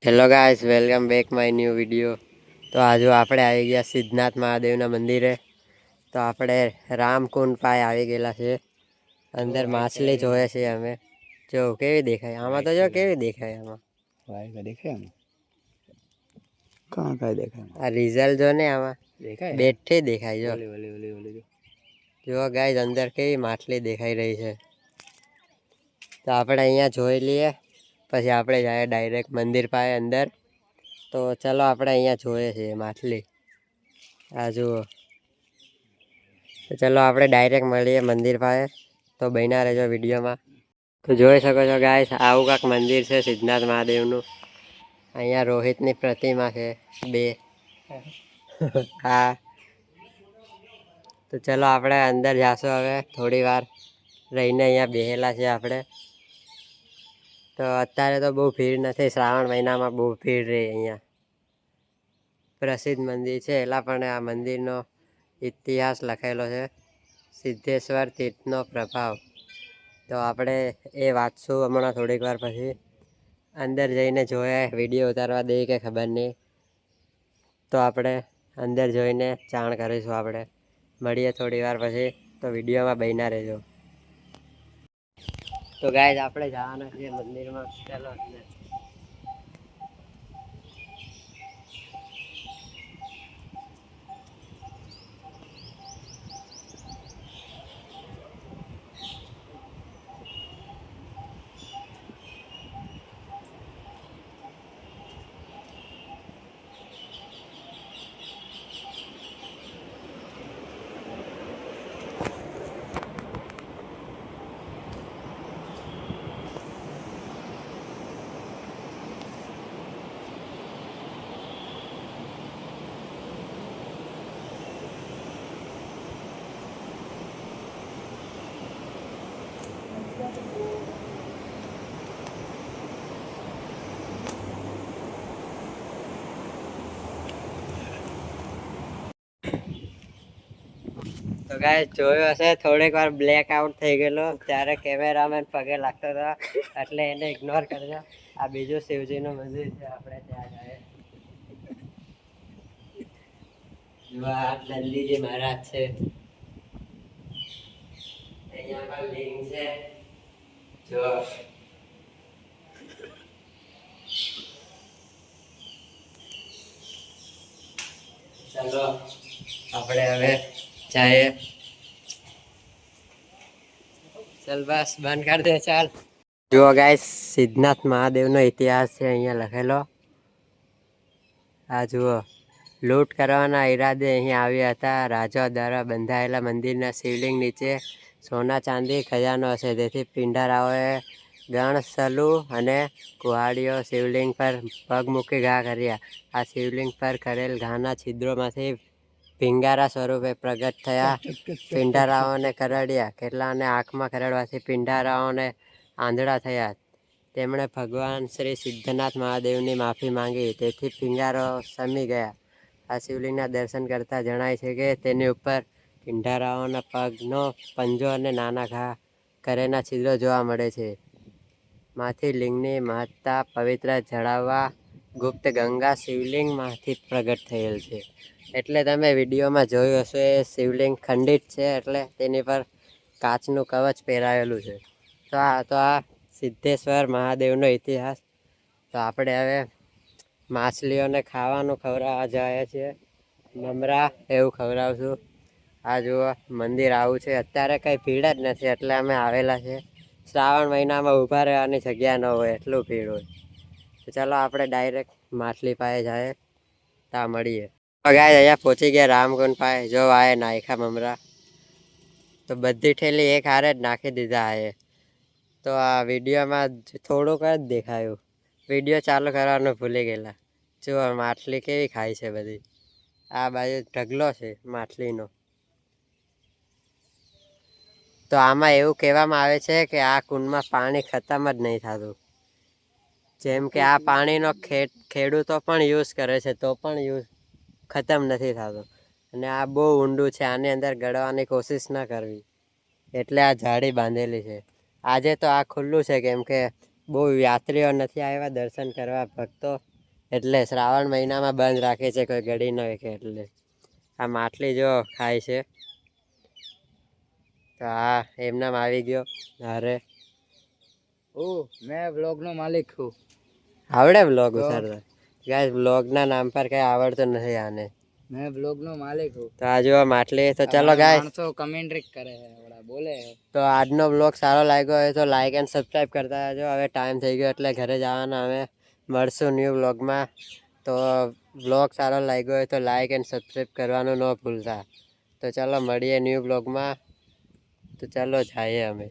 Hello guys, welcome back my new video. તો આજુ આપણે આવી ગયા સિદ્ધનાથ મહાદેવના મંદિરે। તો આપણે રામકુંડ પાસે આવી ગયેલા છે। અંદર માછલી જોઈએ છે અમે। જો કેવી દેખાય આમાં, તો જો કેવી દેખાય આમાં દેખાય કાં કાંઈ દેખાય આ રિઝલ્ટ જો ને આમાં દેખાય બેઠે દેખાય। જો ઓલી જો ગાઈસ અંદર કેવી માછલી દેખાઈ રહી છે। તો આપણે અહીંયા જોઈ લઈએ, પછી આપણે જાય ડાયરેક્ટ મંદિર પાસે અંદર। તો ચલો આપણે અહીંયા જોઈએ છીએ માછલી, આ જુઓ। તો ચલો આપણે ડાયરેક્ટ મળીએ મંદિર પાસે। તો બન્યા રહેજો વિડીયોમાં। તો જોઈ શકો છો ગાઈસ, આવું કાંક મંદિર છે સિદ્ધનાથ મહાદેવનું। અહીંયા રોહિતની પ્રતિમા છે 2। હા, તો ચલો આપણે અંદર જાશું હવે। થોડી વાર રહીને અહીંયા બેસેલા છે આપણે। તો અત્યારે તો બહુ ભીડ નથી, શ્રાવણ મહિનામાં બહુ ભીડ રહી અહીંયા। પ્રસિદ્ધ મંદિર છે એટલા પણ આ મંદિરનો ઇતિહાસ લખેલો છે, સિદ્ધેશ્વર તીર્થનો પ્રભાવ। તો આપણે એ વાંચશું હમણાં થોડીક વાર પછી। અંદર જઈને જોયા, વિડીયો ઉતારવા દે કે ખબર નહીં। તો આપણે અંદર જોઈને જાણ કરીશું। આપણે મળીએ થોડી વાર પછી, તો વિડીયોમાં બન્યા રહેજો। તો ગાઈસ આપણે જવાના છીએ મંદિરમાં, ચાલો અંદર। તો ગાઈસ જોયો હશે, થોડીક વાર બ્લેક આઉટ થઈ ગયેલો, ત્યારે કેમેરામેન પગે લાગતો હતો, એટલે એને ઇગ્નોર કરજો। આ બીજું શિવજીનું મંદિર છે, આપણે ત્યાં જાય। નંદીજી મહારાજ છે, અહીંયા પણ લિંગ છે જો। ચાલો આપણે હવે જઈએ। ચાલ બસ બંધ કરી દે, ચાલ। જુઓ ગાઈસ, સિદ્ધનાથ મહાદેવનો ઇતિહાસ છે અહીંયા લખેલો। આ જુઓ, લૂંટ કરવાના ઈરાદે અહીં આવ્યા હતા। રાજાઓ દ્વારા બંધાયેલા મંદિરના શિવલિંગ નીચે સોના ચાંદી ખજાનો હશે, તેથી પિંડારાઓએ ગણસલુ અને કુહાડીઓ શિવલિંગ પર પગ મૂકી ઘા કર્યા। આ શિવલિંગ પર કરેલ ઘાના છિદ્રોમાંથી પિંગારા સ્વરૂપે પ્રગટ થયા, પિંડારાઓને કરડ્યા। કેટલાને આંખમાં કરડવાથી પિંડારાઓને આંધળા થયા। તેમણે ભગવાન શ્રી સિદ્ધનાથ મહાદેવની માફી માંગી, તેથી પિંગારો શમી ગયા। આ શિવલિંગના દર્શન કરતાં જણાય છે કે તેની ઉપર પિંડારાઓના પગનો પંજો અને નાના ઘા કરેલા છિદ્રો જોવા મળે છે। માંથી લિંગની મહત્તા પવિત્ર જળાવવા ગુપ્ત ગંગા શિવલિંગમાંથી પ્રગટ થયેલ છે। એટલે તમે વિડીયોમાં જોયું હશે, એ શિવલિંગ ખંડિત છે, એટલે તેની પર કાચનું કવચ પહેરાયેલું છે। તો આ સિદ્ધેશ્વર મહાદેવનો ઇતિહાસ। તો આપણે હવે માછલીઓને ખાવાનું ખવડાવવા જાય છે, મમરા એવું ખવડાવશું। આ જુઓ, મંદિર આવું છે, અત્યારે કંઈ ભીડ જ નથી, એટલે અમે આવેલા છે। શ્રાવણ મહિનામાં ઊભા રહેવાની જગ્યા ન હોય, એટલું ભીડ હોય। તો ચાલો આપણે ડાયરેક્ટ માછલી પાસે જાય, ત્યાં મળીએ। ગાઈસ અહીંયા પહોંચી ગયા રામકુંડ પાસે। જો આએ નાખ્યા મમરા, તો બધી ઠેલી એક હારે જ નાખી દીધા આએ। તો આ વિડીયોમાં થોડુંક જ દેખાયું, વિડીયો ચાલુ કરવાનું ભૂલી ગયેલા। જો માછલી કેવી ખાય છે બધી, આ બાજુ ઢગલો છે માછલીનો। તો આમાં એવું કહેવામાં આવે છે કે આ કુંડમાં પાણી ખતમ જ નહીં થતું। જેમ કે આ પાણીનો ખેડૂતો પણ યુઝ કરે છે, તો પણ ખતમ નથી થતો। અને આ બહુ ઊંડું છે, આની અંદર ગળવાની કોશિશ ના કરવી, એટલે આ જાળી બાંધેલી છે। આજે તો આ ખુલ્લું છે, કેમ કે બહુ યાત્રીઓ નથી આવ્યા દર્શન કરવા, ભક્તો। એટલે શ્રાવણ મહિનામાં બંધ રાખે છે કોઈ ગળી ન વેકે એટલે. આ માટલી જો ખાય છે તો આ એમનામ આવી ગયો. અરે मैं ब्लॉग નો માલિક છું. આવડે બ્લોગ ઉતારતા? ગાઈસ બ્લોગના નામ પર કઈ આવડતું નથી આને. मैं ब्लॉग નો માલિક છું. તો આ જો માટલી. તો ચલો ગાઈસ, માણસો કમેન્ટ કરે છે ઓલા બોલે. તો આજનો બ્લોગ સારો લાગ્યો હોય તો લાઈક એન્ડ સબસ્ક્રાઈબ કરતા રહેજો. હવે ટાઈમ થઈ ગયો એટલે ઘરે જવાના. હવે મળશું ન્યૂ બ્લોગમાં. તો બ્લોગ સારો લાગ્યો હોય તો લાઈક એન્ડ સબસ્ક્રાઈબ કરવાનું ન ભૂલતા. તો ચાલો મળીએ ન્યૂ બ્લોગમાં. તો ચાલો જઈએ અમે.